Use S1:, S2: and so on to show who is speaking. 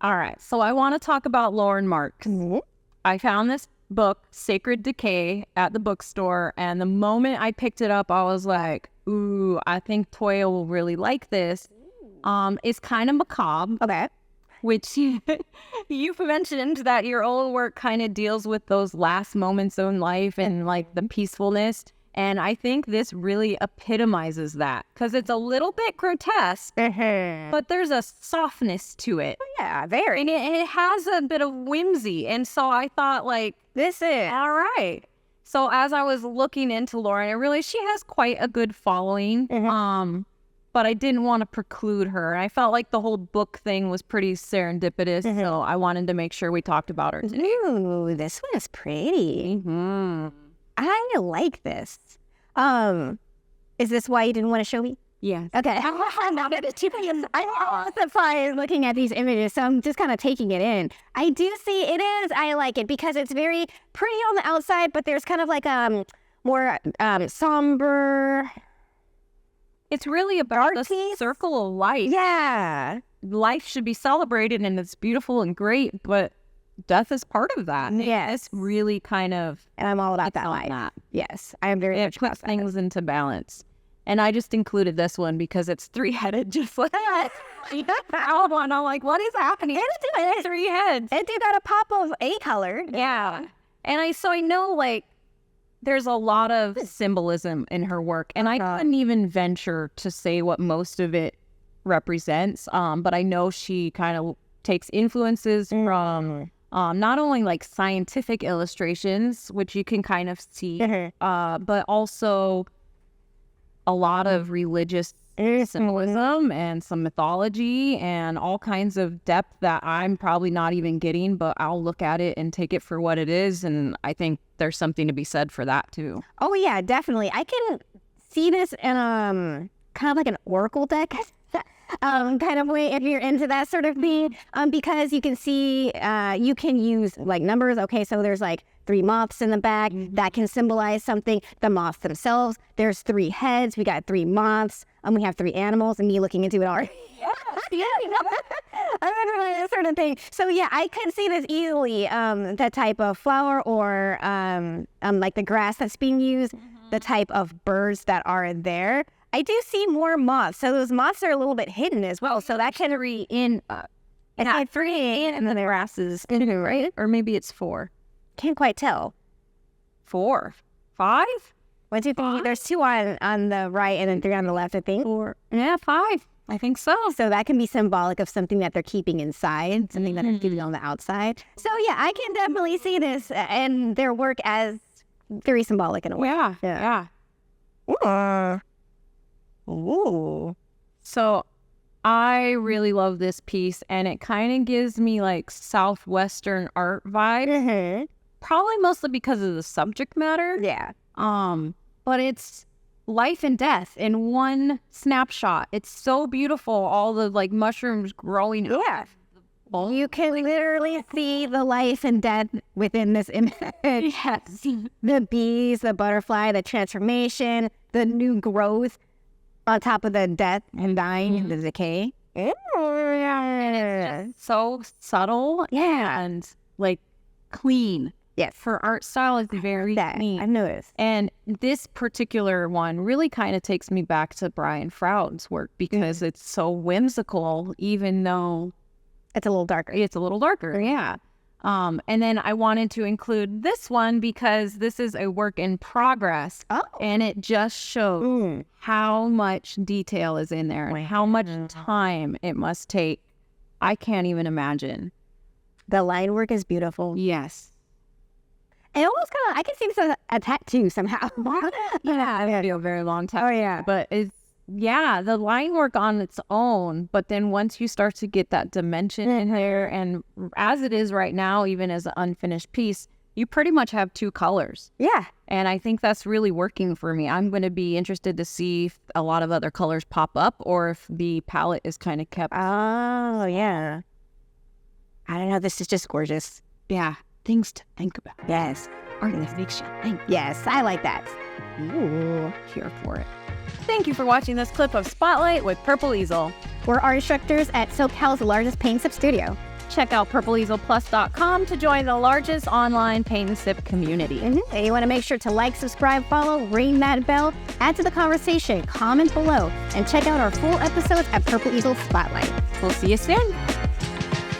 S1: All right. So I want to talk about Lauren Marx.
S2: Mm-hmm.
S1: I found this book, Sacred Decay, at the bookstore. And the moment I picked it up, I was like, ooh, I think Toya will really like this. It's kind of macabre.
S2: Okay.
S1: Which you've mentioned that your own work kind of deals with those last moments in life and like the peacefulness. And I think this really epitomizes that because it's a little bit grotesque, but there's a softness to it.
S2: Yeah, very.
S1: And it has a bit of whimsy. And so I thought, like,
S2: This is.
S1: all right. So as I was looking into Lauren, I realized she has quite a good following. But I didn't want to preclude her. I felt like the whole book thing was pretty serendipitous, so I wanted to make sure we talked about her today.
S2: Ooh, this one is pretty. I like this. Is this why you didn't want to show me?
S1: Yes.
S2: Okay. I'm also fine looking at these images, so I'm just kind of taking it in. I do see it is. I like it because it's very pretty on the outside, but there's kind of like more somber.
S1: It's really about the
S2: piece?
S1: circle of life.
S2: Yeah.
S1: Life should be celebrated and it's beautiful and great, but death is part of that.
S2: Yes.
S1: It's really kind of...
S2: And I'm all about that
S1: on
S2: life.
S1: that.
S2: Yes. I am very
S1: It
S2: much about
S1: puts
S2: that.
S1: things into balance. And I just included this one because it's three-headed, just like that. I'm like, what is happening? It's three heads.
S2: It do got a pop of a color.
S1: Yeah. And I know, like, there's a lot of symbolism in her work, and I couldn't even venture to say what most of it represents. But I know she kind of takes influences from not only like scientific illustrations, which you can kind of see, but also a lot of religious symbolism and some mythology and all kinds of depth that I'm probably not even getting, but I'll look at it and take it for what it is. And I think there's something to be said for that too.
S2: Oh yeah, definitely. I can see this in kind of like an oracle deck kind of way if you're into that sort of thing. Because you can see you can use like numbers. Okay, so there's like 3 moths in the back that can symbolize something. The moths themselves, there's 3 heads. We got 3 moths. We have 3 animals, and me looking into it already. Yeah, I'm into that sort of thing. So yeah, I could see this easily. That type of flower or like the grass that's being used, the type of birds that are there. I do see more moths. So those moths are a little bit hidden as well. So that can read in. It's like 3
S1: And then the grass is 2, right? Or maybe it's 4.
S2: Can't quite tell.
S1: 4, 5.
S2: 1, 2, 3. There's 2 on the right and then 3 on the left, I think.
S1: 4. Yeah, 5. I think so.
S2: So that can be symbolic of something that they're keeping inside, something that they're keeping on the outside. So yeah, I can definitely see this and their work as very symbolic in a way.
S1: Yeah.
S2: Ooh.
S1: So I really love this piece, and it kind of gives me like Southwestern art vibes. Probably mostly because of the subject matter.
S2: Yeah.
S1: But it's life and death in one snapshot. It's so beautiful. All the like mushrooms growing.
S2: Yeah. You can literally see the life and death within this image.
S1: Yes.
S2: The bees, the butterfly, the transformation, the new growth on top of the death and dying and the decay.
S1: So subtle.
S2: Yeah.
S1: And like clean.
S2: Yes.
S1: Her art style is very clean.
S2: I've noticed.
S1: And this particular one really kind of takes me back to Brian Froud's work because it's so whimsical, even though
S2: it's a little darker.
S1: It's a little darker, yeah. And then I wanted to include this one because this is a work in progress.
S2: Oh.
S1: And it just shows how much detail is in there and how much time it must take. I can't even imagine.
S2: The line work is beautiful.
S1: Yes.
S2: And almost kind of, I can see this as a tattoo somehow.
S1: Yeah, I've had a very long time.
S2: Oh, yeah.
S1: But it's, yeah, the line work on its own. But then once you start to get that dimension in there, and as it is right now, even as an unfinished piece, you pretty much have 2 colors.
S2: Yeah.
S1: And I think that's really working for me. I'm going to be interested to see if a lot of other colors pop up or if the palette is kind of kept.
S2: Oh, yeah. I don't know. This is just gorgeous.
S1: Yeah. Things to think about.
S2: Yes.
S1: Art that makes you think.
S2: Yes, I like that.
S1: Ooh, here for it. Thank you for watching this clip of Spotlight with Purple Easel.
S2: We're art instructors at SoCal's largest paint sub studio.
S1: check out purpleeselplus.com to join the largest online paint and sip community.
S2: And you want to make sure to like, subscribe, follow, ring that bell, add to the conversation, comment below, and check out our full episodes at Purple Easel Spotlight.
S1: We'll see you soon.